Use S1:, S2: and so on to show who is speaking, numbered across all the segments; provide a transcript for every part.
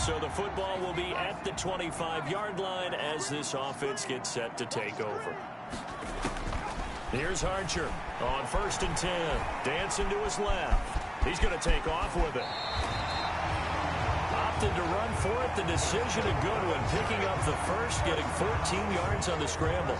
S1: So the football will be at the 25-yard line as this offense gets set to take over. Here's Archer on 1st and 10. Dancing to his left. He's going to take off with it. Opted to run for it. The decision a good one. Picking up the first, getting 14 yards on the scramble.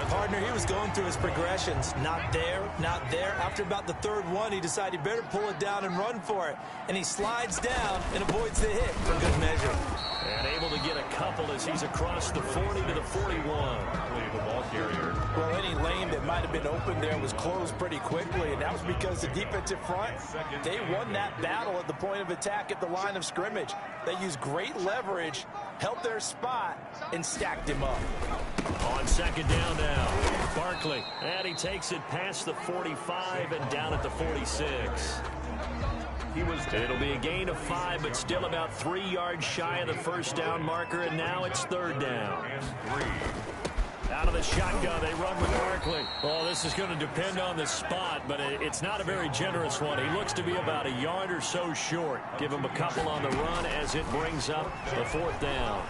S2: Partner, he was going through his progressions. Not there, not there. After about the third one, he decided he better pull it down and run for it. And he slides down and avoids the hit for good measure.
S1: And able to get a couple as he's across the 40 to the 41. The ball carrier.
S2: Well, any lane that might have been open there was closed pretty quickly, and that was because the defensive front, they won that battle at the point of attack at the line of scrimmage. They used great leverage, held their spot, and stacked him up.
S1: On 2nd down now, Barkley. And he takes it past the 45 and down at the 46. It'll be a gain of 5, but still about 3 yards shy of the first down marker, and now it's 3rd down. Out of the shotgun, they run with Barkley. Oh, this is going to depend on the spot, but it's not a very generous one. He looks to be about a yard or so short. Give him a couple on the run as it brings up the 4th down.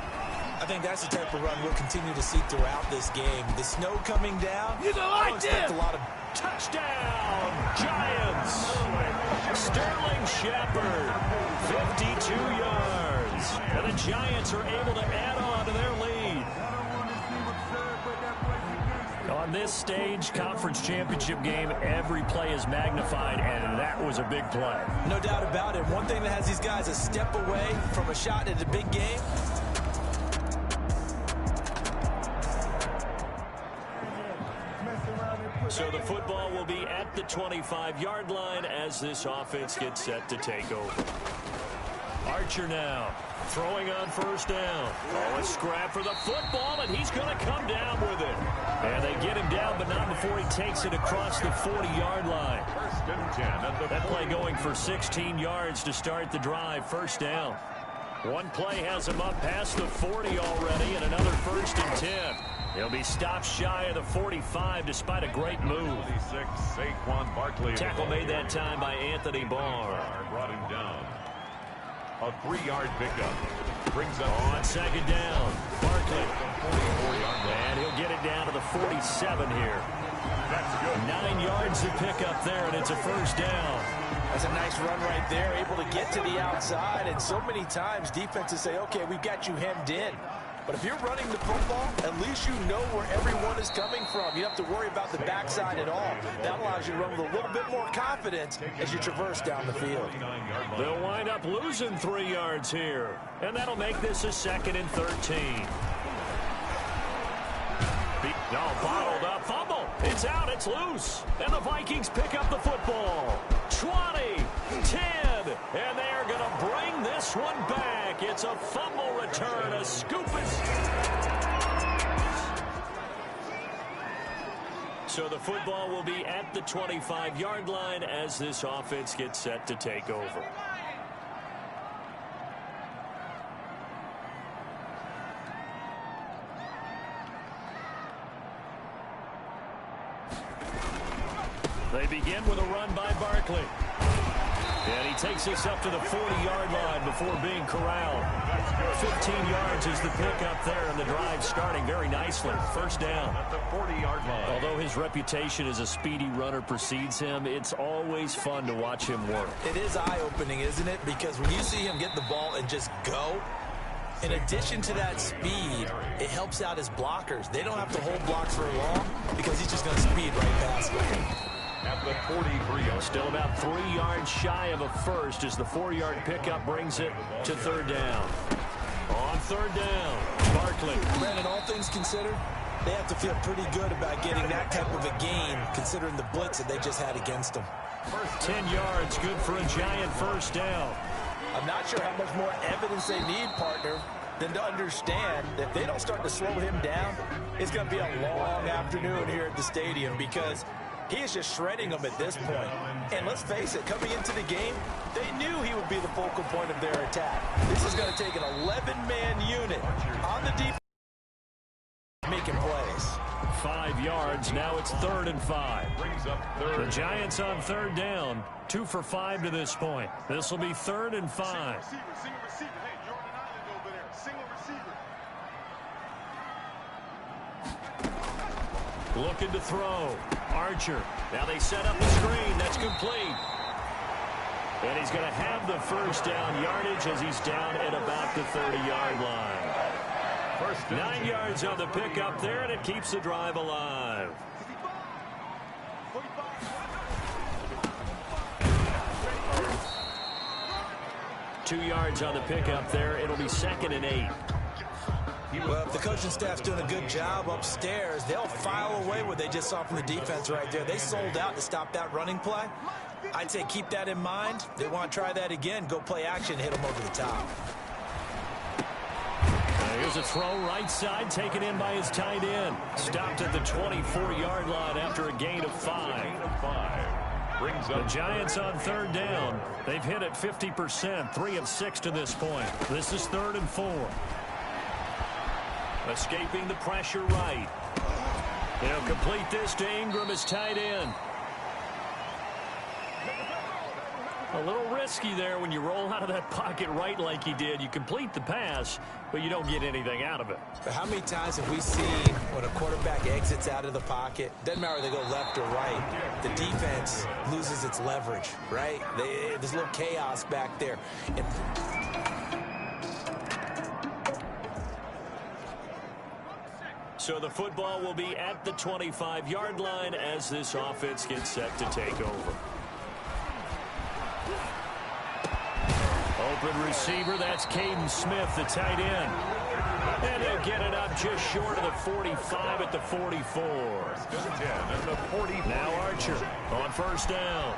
S2: I think that's the type of run we'll continue to see throughout this game. The snow coming down. You don't like this. A lot of
S1: touchdown, Giants. Sterling Shepard, 52 yards. And the Giants are able to add on to their lead. On this stage, conference championship game, every play is magnified, and that was a big play.
S2: No doubt about it. One thing that has these guys a step away from a shot at a big game.
S1: So the football will be at the 25-yard line as this offense gets set to take over. Archer now throwing on 1st down. Oh, a scrap for the football, and he's going to come down with it. And they get him down, but not before he takes it across the 40-yard line. 1st and 10. That play going for 16 yards to start the drive. 1st down. One play has him up past the 40 already, and another 1st and 10. He'll be stopped shy of the 45 despite a great move. Tackle made that time by Anthony Barr. Brought him down. A 3-yard pickup. Brings up on 2nd down. Barkley. And he'll get it down to the 47 here. That's good. 9 yards to pick up there, and it's a 1st down.
S2: That's a nice run right there, able to get to the outside. And so many times defenses say, okay, we've got you hemmed in. But if you're running the football, at least you know where everyone is coming from. You don't have to worry about the backside at all. That allows you to run with a little bit more confidence as you traverse down the field.
S1: They'll wind up losing 3 yards here. And that'll make this a 2nd and 13. No, bottled up, fumble. It's out, it's loose. And the Vikings pick up the football. 20, 10, and they are going to bring this one back. It's a fumble return, a scoop. So the football will be at the 25-yard line as this offense gets set to take over. They begin with a run by Barkley. And he takes this up to the 40-yard line before being corralled. 15 yards is the pickup there, and the drive starting very nicely. 1st down. At the 40-yard line. Although his reputation as a speedy runner precedes him, it's always fun to watch him work.
S2: It is eye-opening, isn't it? Because when you see him get the ball and just go, in addition to that speed, it helps out his blockers. They don't have to hold blocks for long because he's just going to speed right past them.
S1: At the 43. Still about 3 yards shy of a first as the 4-yard pickup brings it to 3rd down. On 3rd down, Barkley.
S2: Brandon, all things considered, they have to feel pretty good about getting that type of a gain considering the blitz that they just had against them.
S1: 10 yards, good for a Giant 1st down.
S2: I'm not sure how much more evidence they need, partner, than to understand that if they don't start to slow him down, it's going to be a long afternoon here at the stadium because he is just shredding them at this point. And let's face it, coming into the game, they knew he would be the focal point of their attack. This is going to take an 11-man unit on the defense making plays.
S1: 5 yards, now it's 3rd and 5. The Giants on 3rd down, 2 for 5 to this point. This will be 3rd and 5. Looking to throw. Archer. Now they set up the screen. That's complete. And he's going to have the first down yardage as he's down at about the 30-yard line. 9 yards on the pickup there, and it keeps the drive alive. Two yards on the pickup there. It'll be 2nd and 8.
S2: Well, if the coaching staff's doing a good job upstairs, they'll file away what they just saw from the defense right there. They sold out to stop that running play. I'd say keep that in mind. They want to try that again. Go play action, hit them over the top.
S1: Here's a throw right side, taken in by his tight end. Stopped at the 24-yard line after a gain of 5. The Giants on 3rd down. They've hit it 50%, 3 of 6 to this point. This is 3rd and 4. Escaping the pressure right. They'll complete this to Ingram as tight end. A little risky there when you roll out of that pocket right like he did. You complete the pass, but you don't get anything out of it.
S2: But how many times have we seen when a quarterback exits out of the pocket, doesn't matter whether they go left or right, the defense loses its leverage, right? There's a little chaos back there.
S1: So the football will be at the 25-yard line as this offense gets set to take over. Open receiver, that's Caden Smith, the tight end. And they'll get it up just short of the 45 at the 44. Now Archer on 1st down.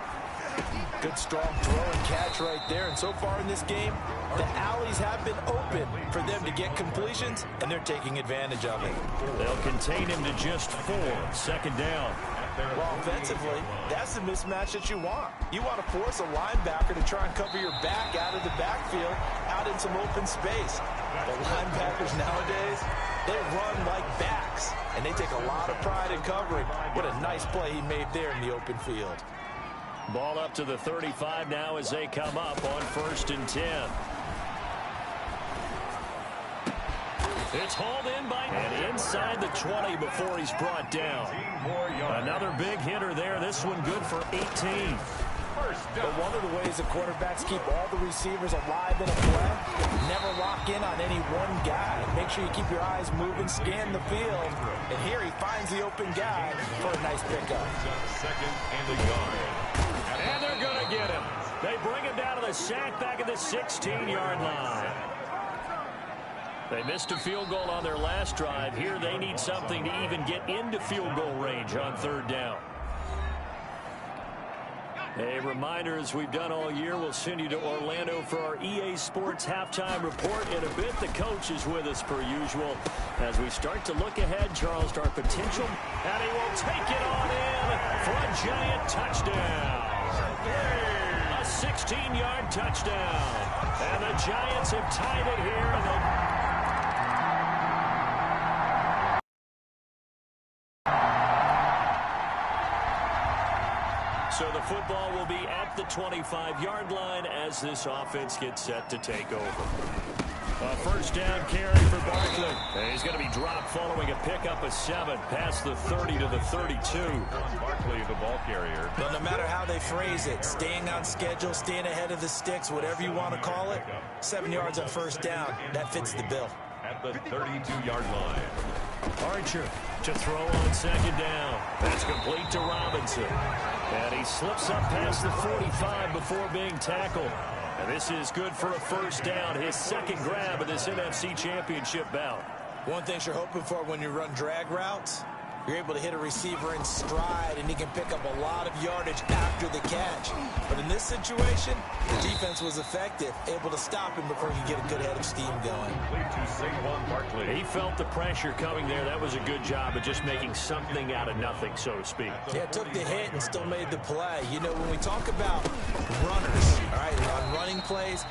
S2: Good strong throw and catch right there. And so far in this game, the alleys have been open for them to get completions, and they're taking advantage of it.
S1: They'll contain him to just 4. 2nd down.
S2: Well, offensively, that's the mismatch that you want. You want to force a linebacker to try and cover your back out of the backfield, out in some open space. The linebackers nowadays, they run like backs, and they take a lot of pride in covering. What a nice play he made there in the open field.
S1: Ball up to the 35 now as they come up on 1st and 10. It's hauled in by and inside the 20 before he's brought down. Another big hitter there. This one good for 18.
S2: But one of the ways the quarterbacks keep all the receivers alive in a play, never lock in on any one guy. Make sure you keep your eyes moving, scan the field. And here he finds the open guy for a nice pickup.
S3: 2nd and a yard.
S1: And they're going to get him. They bring him down to the sack back at the 16-yard line. They missed a field goal on their last drive. Here they need something to even get into field goal range on 3rd down. A reminder, as we've done all year, we'll send you to Orlando for our EA Sports halftime report. In a bit, the coach is with us per usual. As we start to look ahead, Charles, to our potential. And he will take it on in for a giant touchdown. A 16-yard touchdown. And the Giants have tied it here. And so the football will be at the 25-yard line as this offense gets set to take over. A 1st down carry for Barkley. And he's going to be dropped following a pickup of 7 past the 30 to the 32.
S3: Barkley, the ball carrier.
S2: But no matter how they phrase it, staying on schedule, staying ahead of the sticks, whatever you want to call it, 7 yards on 1st down, that fits the bill.
S3: At the 32-yard line.
S1: Archer to throw on 2nd down. That's complete to Robinson. And he slips up past the 45 before being tackled. And this is good for a 1st down, his 2nd grab of this NFC Championship bout.
S2: One thing you're hoping for when you run drag routes, you're able to hit a receiver in stride, and he can pick up a lot of yardage after the catch. But in this situation, the defense was effective, able to stop him before he could get a good head of steam going.
S1: He felt the pressure coming there. That was a good job of just making something out of nothing, so to speak.
S2: Yeah, took the hit and still made the play. You know, when we talk about runners, all right, on running plays,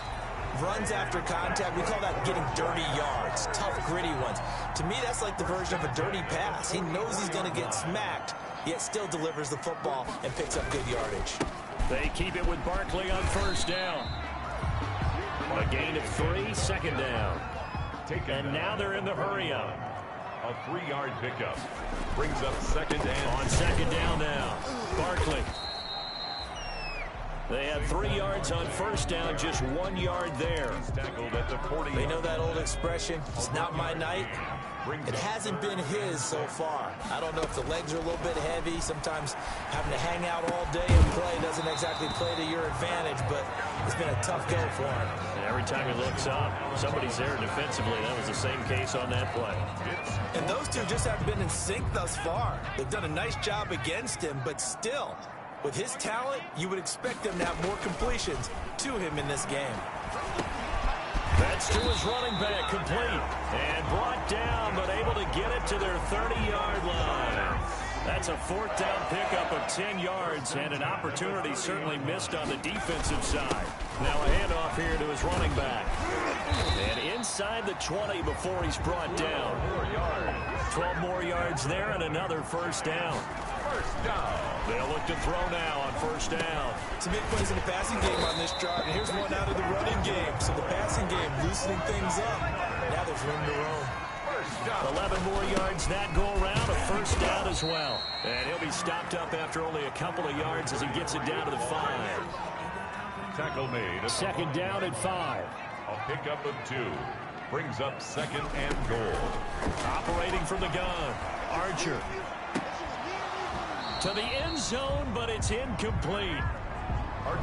S2: runs after contact, we call that getting dirty yards, tough, gritty ones. To me, that's like the version of a dirty pass. He knows he's going to get smacked, yet still delivers the football and picks up good yardage.
S1: They keep it with Barkley on 1st down. A gain of 3, 2nd down. And now they're in the hurry-up.
S3: A 3-yard pickup. Brings up second and...
S1: On second down now, Barkley. They had 3 yards on first down, just 1 yard there.
S3: Tackled at the 40.
S2: They know that old expression, it's not my night. It hasn't been his so far. I don't know if the legs are a little bit heavy. Sometimes having to hang out all day and play doesn't exactly play to your advantage, but it's been a tough go for him.
S1: And every time he looks up, somebody's there defensively. That was the same case on that play.
S2: And those two just haven't been in sync thus far. They've done a nice job against him, but still, with his talent, you would expect them to have more completions to him in this game.
S1: That's to his running back, complete. And brought down, but able to get it to their 30-yard line. That's a 4th down pickup of 10 yards, and an opportunity certainly missed on the defensive side. Now a handoff here to his running back. And inside the 20 before he's brought down. 12 more yards there and another first down. They'll look to throw now on first down.
S2: Some big plays in the passing game on this drive, and here's one out of the running game. So the passing game loosening things up. Now there's room to roam.
S1: 11 more yards that go around, a first down as well. And he'll be stopped up after only a couple of yards as he gets it down to the 5.
S3: Tackle made.
S1: Second down at 5.
S3: A pickup of 2. Brings up second and goal.
S1: Operating from the gun, Archer. To the end zone, but it's incomplete.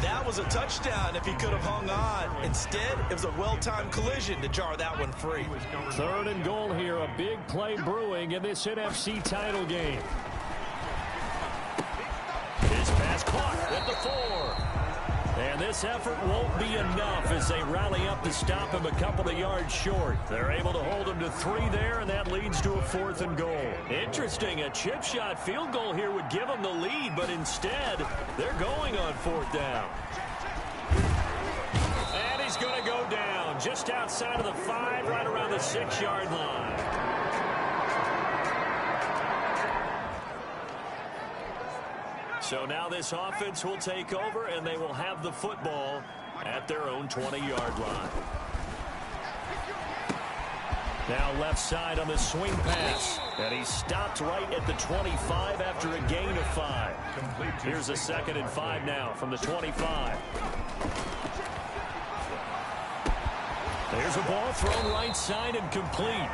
S2: That was a touchdown if he could have hung on. Instead, it was a well-timed collision to jar that one free.
S1: 3rd and goal here, a big play brewing in this NFC title game. His pass caught at the 4. And this effort won't be enough as they rally up to stop him a couple of yards short. They're able to hold him to 3 there, and that leads to a 4th and goal. Interesting, a chip shot field goal here would give them the lead, but instead, they're going on 4th down. And he's going to go down just outside of the 5, right around the 6-yard line. So now this offense will take over, and they will have the football at their own 20-yard line. Now left side on the swing pass. And he stopped right at the 25 after a gain of 5. Here's a 2nd and 5 now from the 25. There's a ball thrown right side and complete.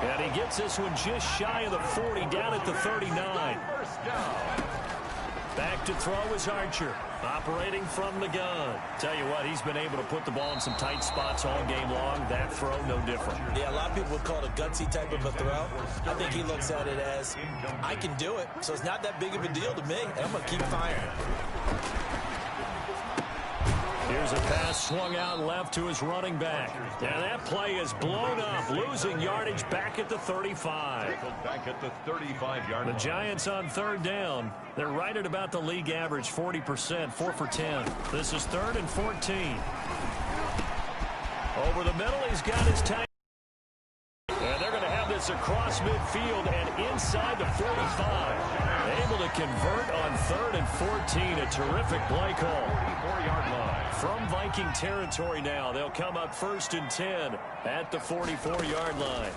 S1: And he gets this one just shy of the 40, down at the 39. Back to throw is Archer, operating from the gun. Tell you what, he's been able to put the ball in some tight spots all game long. That throw, no different.
S2: Yeah, a lot of people would call it a gutsy type of a throw. I think he looks at it as, I can do it, so it's not that big of a deal to me, and I'm going to keep firing.
S1: Here's a pass swung out left to his running back. And that play is blown up, losing yardage back at the 35.
S3: Back at the 35-yard line.
S1: The Giants on 3rd down. They're right at about the league average, 40%, 4 for 10. This is 3rd and 14. Over the middle, he's got his tight. And they're going to have this across midfield and inside the 45. Able to convert on 3rd and 14. A terrific play call.
S3: 4-yard line.
S1: From Viking territory now, they'll come up 1st and 10 at the 44-yard line.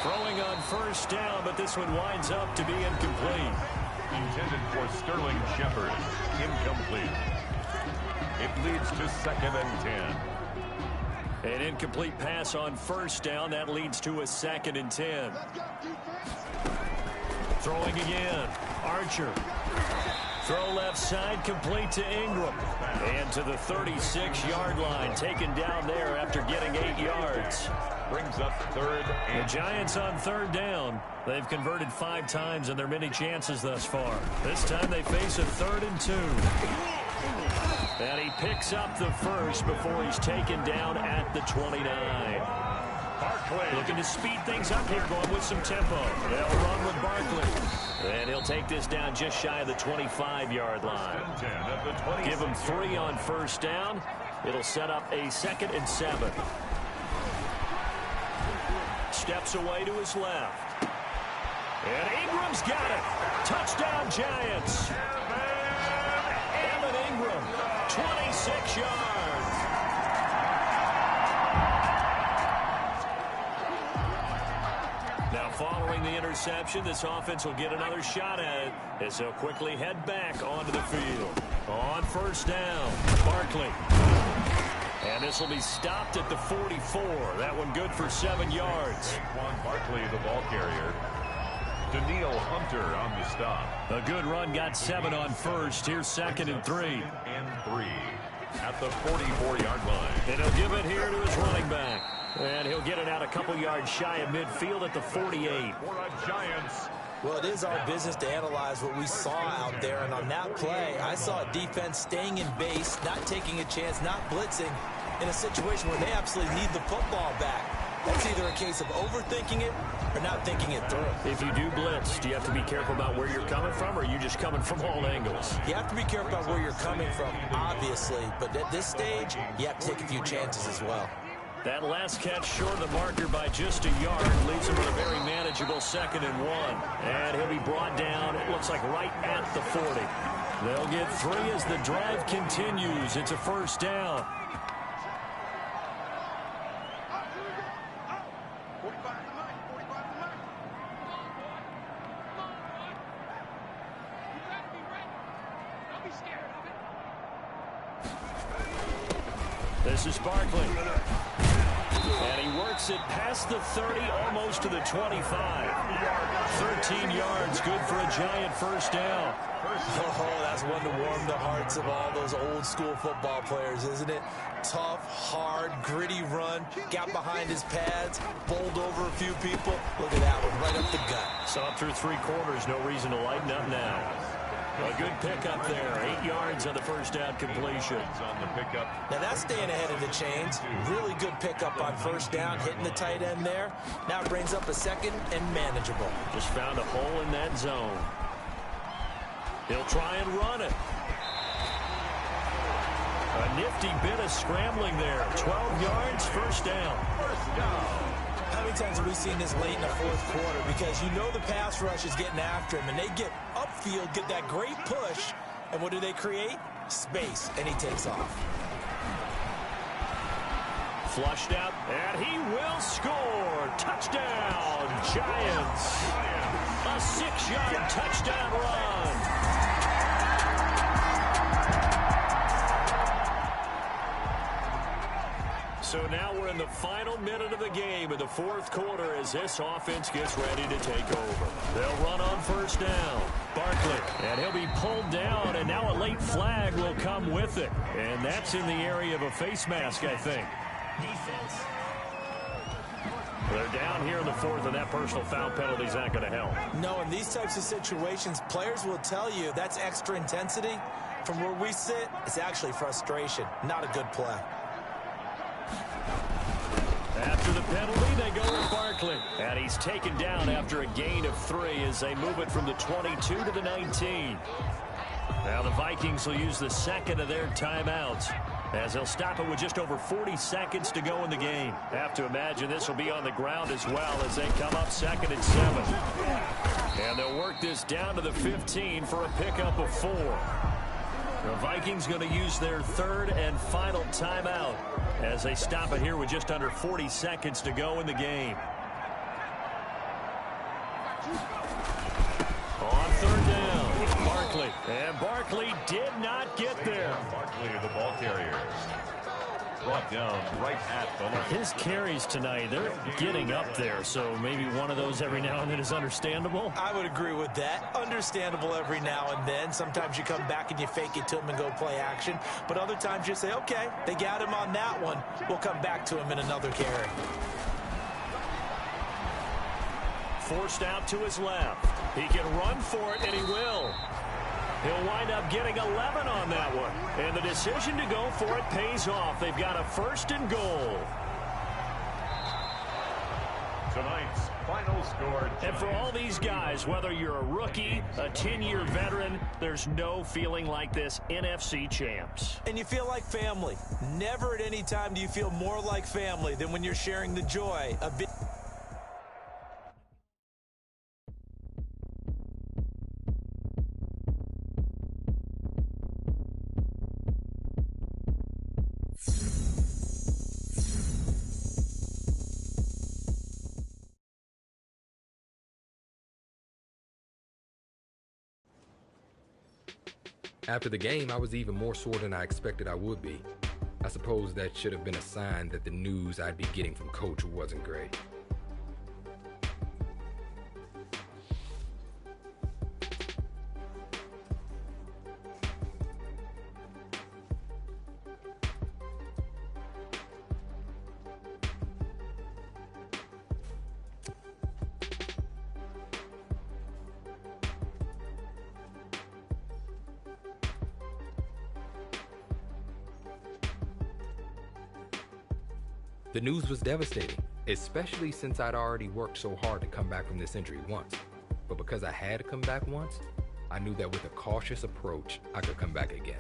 S1: Throwing on 1st down, but this one winds up to be incomplete.
S3: Intended for Sterling Shepard. Incomplete. It leads to 2nd and 10.
S1: An incomplete pass on 1st down. That leads to a 2nd and 10. Throwing again. Archer. Throw left side, complete to Ingram. And to the 36-yard line, taken down there after getting 8 yards.
S3: Brings up 3rd and...
S1: The Giants on 3rd down. They've converted 5 times in their many chances thus far. This time they face a 3rd and 2. And he picks up the first before he's taken down at the 29. Barkley looking to speed things up here, going with some tempo. They'll run with Barkley. And he'll take this down just shy of the 25-yard line. Give him 3 on 1st down. It'll set up a 2nd and 7. Steps away to his left. And Ingram's got it. Touchdown, Giants. Evan Ingram, 26 yards. Now, following the interception, this offense will get another shot at it as they'll quickly head back onto the field. On first down, Barkley. And this will be stopped at the 44. That one good for 7 yards.
S3: Barkley, the ball carrier. Daniil Hunter on the stop.
S1: A good run, got 7 on first. Here's 2nd and 3.
S3: And 3 at the 44-yard line.
S1: And he'll give it here to his running back. And he'll get it out a couple yards shy of midfield at the 48.
S3: For the Giants.
S2: Well, it is our business to analyze what we saw out there. And on that play, I saw a defense staying in base, not taking a chance, not blitzing in a situation where they absolutely need the football back. That's either a case of overthinking it or not thinking it through.
S1: If you do blitz, do you have to be careful about where you're coming from, or are you just coming from all angles?
S2: You have to be careful about where you're coming from, obviously. But at this stage, you have to take a few chances as well.
S1: That last catch short of the marker by just a yard leaves him with a very manageable 2nd and 1. And he'll be brought down, it looks like right at the 40. They'll get 3 as the drive continues. It's a first down. This is Barkley. And he works it past the 30, almost to the 25. 13 yards, good for a Giant first down.
S2: Oh, that's one to warm the hearts of all those old school football players, isn't it? Tough, hard, gritty run, got behind his pads, bowled over a few people. Look at that one, right up the gut.
S1: So up through 3 quarters, no reason to lighten up now. A good pickup there, 8 yards on the first down completion.
S3: On the pickup.
S2: Now that's staying ahead of the chains. Really good pickup on first down, hitting the tight end there. Now it brings up a 2nd and manageable.
S1: Just found a hole in that zone. He'll try and run it. A nifty bit of scrambling there. 12 yards, first down.
S2: How many times have we seen this late in the 4th quarter? Because you know the pass rush is getting after him, and they get upfield, get that great push, and what do they create? Space, and he takes off.
S1: Flushed out, and he will score. Touchdown, Giants. A 6-yard touchdown run. So now we're in the final minute of the game in the 4th quarter as this offense gets ready to take over. They'll run on first down. Barkley, and he'll be pulled down, and now a late flag will come with it. And that's in the area of a face mask, I think. They're down here in the 4th, and that personal foul penalty is not going to help.
S2: No, in these types of situations, players will tell you that's extra intensity. From where we sit, it's actually frustration, not a good play.
S1: After the penalty, they go with Barkley. And he's taken down after a gain of 3 as they move it from the 22 to the 19. Now the Vikings will use the 2nd of their timeouts as they'll stop it with just over 40 seconds to go in the game. Have to imagine this will be on the ground as well as they come up 2nd and 7. And they'll work this down to the 15 for a pickup of 4. The Vikings going to use their 3rd and final timeout as they stop it here with just under 40 seconds to go in the game. On 3rd down, Barkley. And Barkley did not get there.
S3: Barkley, the ball carrier. Brought down right at the line.
S1: His carries tonight, they're getting up there, so maybe one of those every now and then is understandable.
S2: I would agree with that. Understandable every now and then. Sometimes you come back and you fake it to him and go play action. But other times you say, okay, they got him on that one. We'll come back to him in another carry.
S1: Forced out to his left. He can run for it, and he will. He'll wind up getting 11 on that one. And the decision to go for it pays off. They've got a 1st and goal.
S3: Tonight's final score.
S1: And for all these guys, whether you're a rookie, a 10-year veteran, there's no feeling like this NFC champs.
S2: And you feel like family. Never at any time do you feel more like family than when you're sharing the joy of
S4: After the game, I was even more sore than I expected I would be. I suppose that should have been a sign that the news I'd be getting from Coach wasn't great. The news was devastating, especially since I'd already worked so hard to come back from this injury once. But because I had to come back once, I knew that with a cautious approach, I could come back again.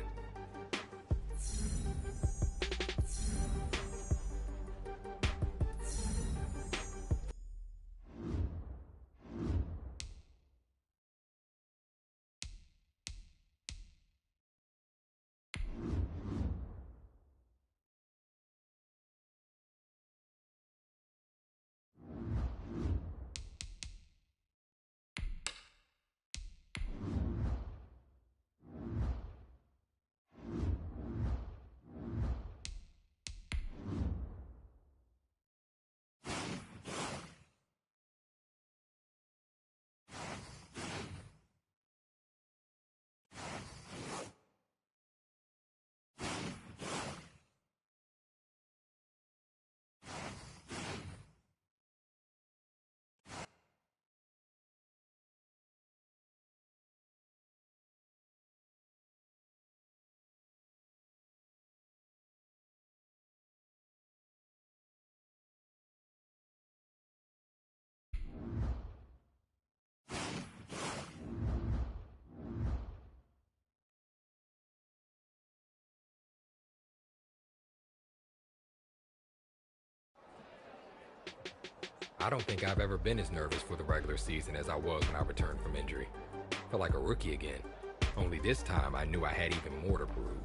S4: I don't think I've ever been as nervous for the regular season as I was when I returned from injury. Felt like a rookie again. Only this time I knew I had even more to prove.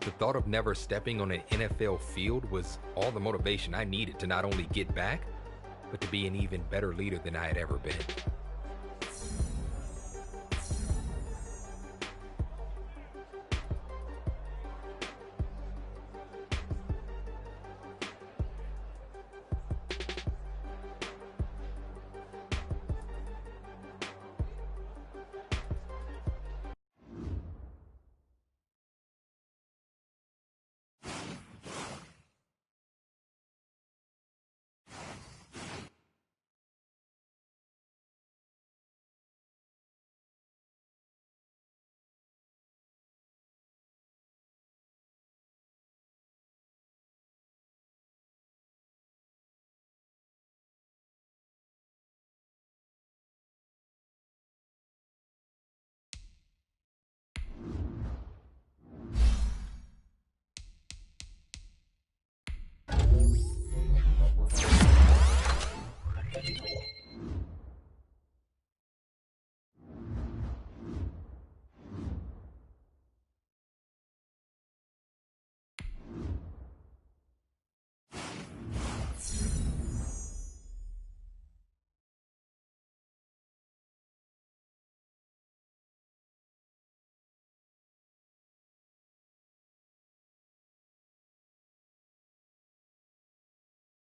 S4: The thought of never stepping on an NFL field was all the motivation I needed to not only get back, but to be an even better leader than I had ever been.